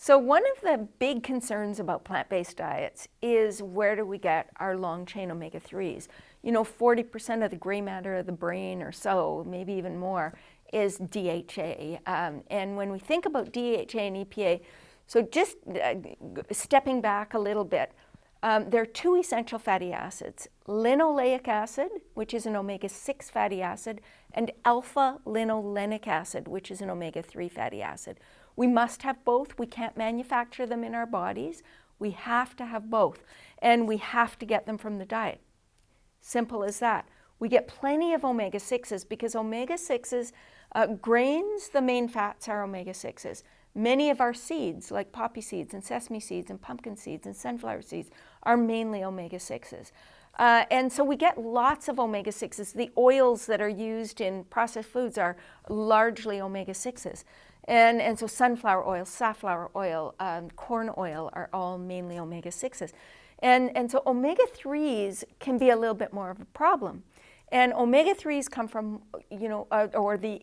So one of the big concerns about plant-based diets is where do we get our long-chain omega-3s? 40% of the gray matter of the brain or so, maybe even more, is DHA. And when we think about DHA and EPA, so just stepping back a little bit, there are two essential fatty acids, linoleic acid, which is an omega-6 fatty acid, and alpha-linolenic acid, which is an omega-3 fatty acid. We must have both. We can't manufacture them in our bodies. We have to have both, and we have to get them from the diet. Simple as that. We get plenty of omega-6s because omega-6s, grains, the main fats are omega-6s. Many of our seeds, like poppy seeds and sesame seeds and pumpkin seeds and sunflower seeds, are mainly omega-6s. And so we get lots of omega-6s. The oils that are used in processed foods are largely omega-6s. And so sunflower oil, safflower oil, corn oil are all mainly omega-6s. And so omega-3s can be a little bit more of a problem. And omega-3s come from, or the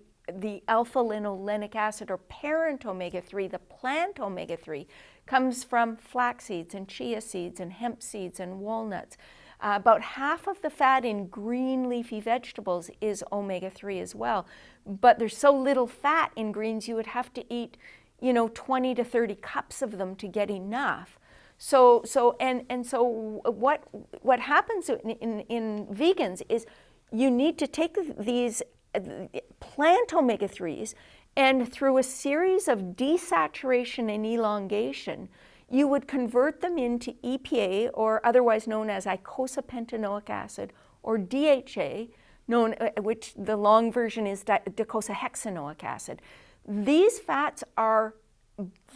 alpha-linolenic acid or parent omega-3, the plant omega-3, comes from flax seeds and chia seeds and hemp seeds and walnuts. About half of the fat in green leafy vegetables is omega-3 as well. But there's so little fat in greens, you would have to eat, 20 to 30 cups of them to get enough. So what happens in vegans is you need to take these plant omega-3s and through a series of desaturation and elongation, you would convert them into EPA, or otherwise known as eicosapentaenoic acid, or DHA, which the long version is docosahexaenoic acid. These fats are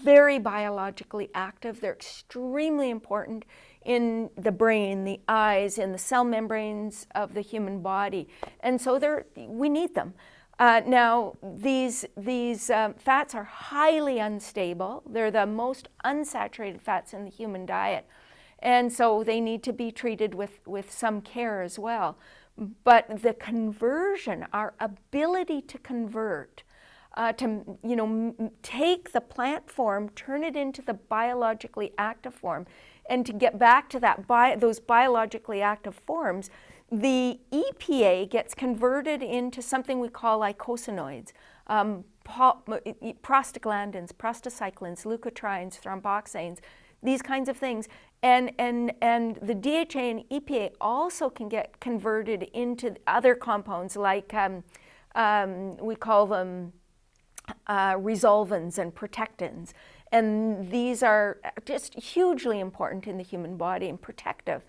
very biologically active. They're extremely important in the brain, the eyes, in the cell membranes of the human body. And so we need them. Now, these fats are highly unstable. They're the most unsaturated fats in the human diet. And so they need to be treated with some care as well. But the conversion, our ability to convert, take the plant form, turn it into the biologically active form, and to get back to those biologically active forms, the EPA gets converted into something we call eicosanoids, prostaglandins, prostacyclins, leukotrienes, thromboxanes, these kinds of things. And the DHA and EPA also can get converted into other compounds like we call them resolvins and protectins. And these are just hugely important in the human body and protective.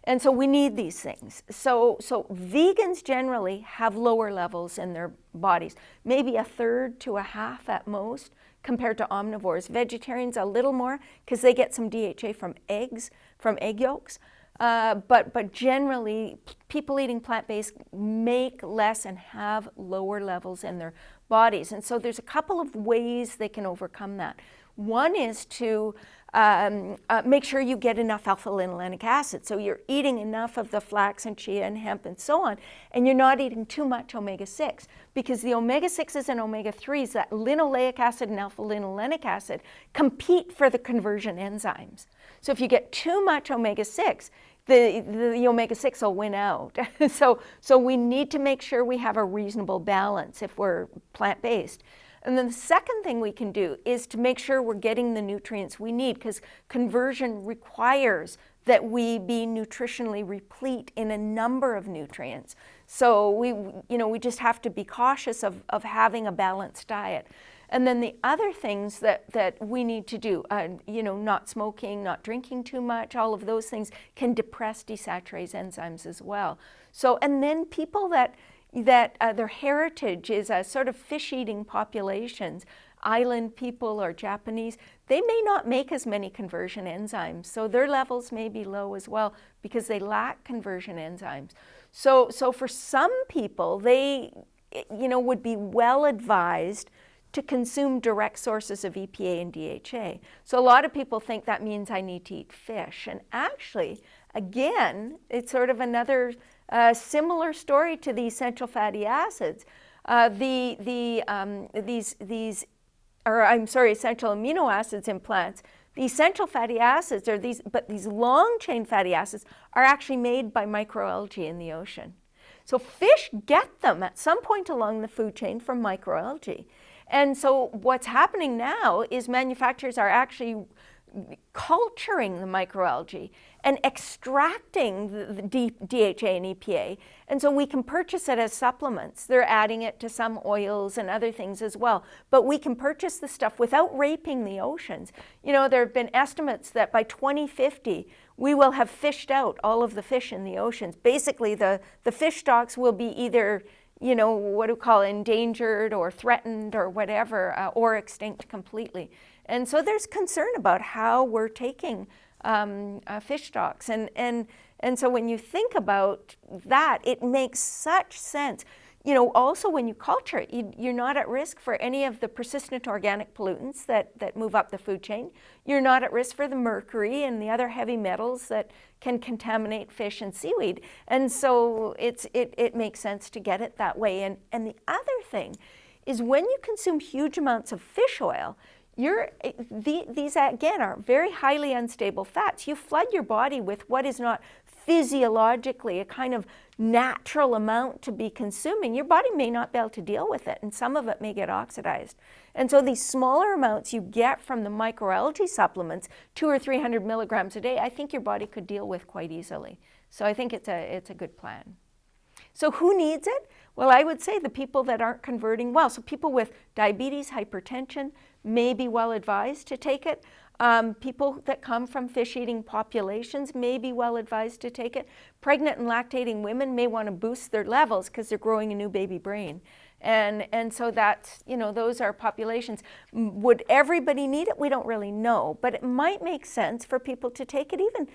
And so we need these things. So vegans generally have lower levels in their bodies, maybe a third to a half at most compared to omnivores. Vegetarians a little more because they get some DHA from eggs, from egg yolks. But generally, people eating plant-based make less and have lower levels in their bodies. And so there's a couple of ways they can overcome that. One is to make sure you get enough alpha-linolenic acid. So you're eating enough of the flax and chia and hemp and so on, and you're not eating too much omega-6, because the omega-6s and omega-3s, that linoleic acid and alpha-linolenic acid, compete for the conversion enzymes. So if you get too much omega-6, the omega-6 will win out. So we need to make sure we have a reasonable balance if we're plant-based. And then the second thing we can do is to make sure we're getting the nutrients we need, because conversion requires that we be nutritionally replete in a number of nutrients. So we just have to be cautious of having a balanced diet. And then the other things that we need to do, not smoking, not drinking too much, all of those things can depress desaturase enzymes as well. So, and then people that their heritage is a sort of fish-eating populations, island people or Japanese, they may not make as many conversion enzymes. So their levels may be low as well because they lack conversion enzymes. So for some people, they would be well advised to consume direct sources of EPA and DHA. So a lot of people think that means I need to eat fish. And actually, again, it's sort of another similar story to the essential fatty acids. These essential amino acids in plants. The essential fatty acids are these long chain fatty acids are actually made by microalgae in the ocean. So fish get them at some point along the food chain from microalgae. And so what's happening now is manufacturers are actually culturing the microalgae and extracting the DHA and EPA. And so we can purchase it as supplements. They're adding it to some oils and other things as well. But we can purchase the stuff without raping the oceans. You know, there have been estimates that by 2050, we will have fished out all of the fish in the oceans. Basically, the fish stocks will be either, you know, what do we call endangered or threatened or whatever, or extinct completely. And so there's concern about how we're taking fish stocks. And so when you think about that, it makes such sense. You know, also when you culture it, you're not at risk for any of the persistent organic pollutants that move up the food chain. You're not at risk for the mercury and the other heavy metals that can contaminate fish and seaweed. And so it makes sense to get it that way. And the other thing is when you consume huge amounts of fish oil, these again are very highly unstable fats. You flood your body with what is not physiologically a kind of natural amount to be consuming. Your body may not be able to deal with it, and some of it may get oxidized. And so these smaller amounts you get from the microalgae supplements, 200 or 300 milligrams a day, I think your body could deal with quite easily. So I think it's a good plan. So who needs it? Well, I would say the people that aren't converting well. So people with diabetes, hypertension may be well advised to take it. People that come from fish-eating populations may be well advised to take it. Pregnant and lactating women may want to boost their levels because they're growing a new baby brain. And so that's, you know, those are populations. Would everybody need it? We don't really know. But it might make sense for people to take it even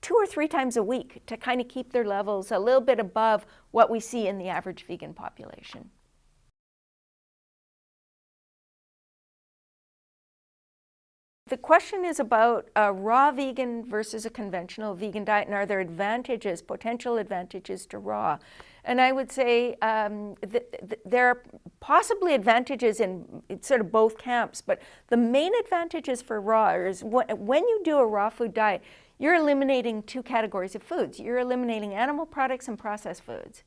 2 or 3 times a week to kind of keep their levels a little bit above what we see in the average vegan population. The question is about a raw vegan versus a conventional vegan diet, and are there advantages, potential advantages to raw? And I would say there are possibly advantages in sort of both camps, but the main advantages for raw is when you do a raw food diet, you're eliminating 2 categories of foods. You're eliminating animal products and processed foods.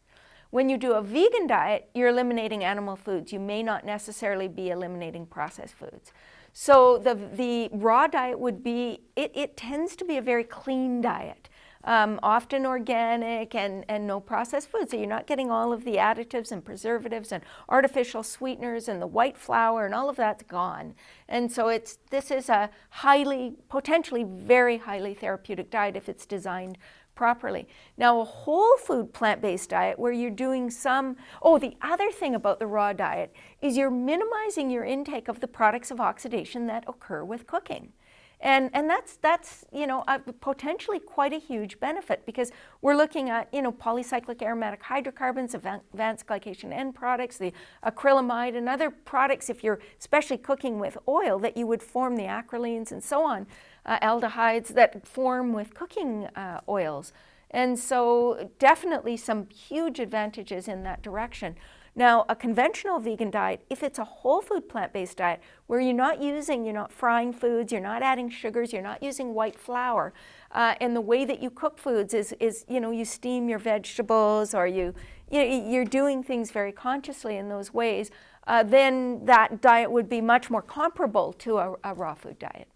When you do a vegan diet, you're eliminating animal foods. You may not necessarily be eliminating processed foods. So the raw diet would be, it tends to be a very clean diet, often organic and no processed food. So you're not getting all of the additives and preservatives and artificial sweeteners and the white flour and all of that's gone. And so this is a potentially very highly therapeutic diet if it's designed properly. Now, a whole food plant-based diet where you're doing the other thing about the raw diet is you're minimizing your intake of the products of oxidation that occur with cooking. And that's you know, potentially quite a huge benefit because we're looking at, you know, polycyclic aromatic hydrocarbons, advanced glycation end products, the acrylamide and other products, if you're especially cooking with oil, that you would form the acrylenes and so on, aldehydes that form with cooking oils. And so definitely some huge advantages in that direction. Now, a conventional vegan diet, if it's a whole food plant-based diet where you're not frying foods, you're not adding sugars, you're not using white flour, and the way that you cook foods is you know, you steam your vegetables or you're doing things very consciously in those ways, then that diet would be much more comparable to a raw food diet.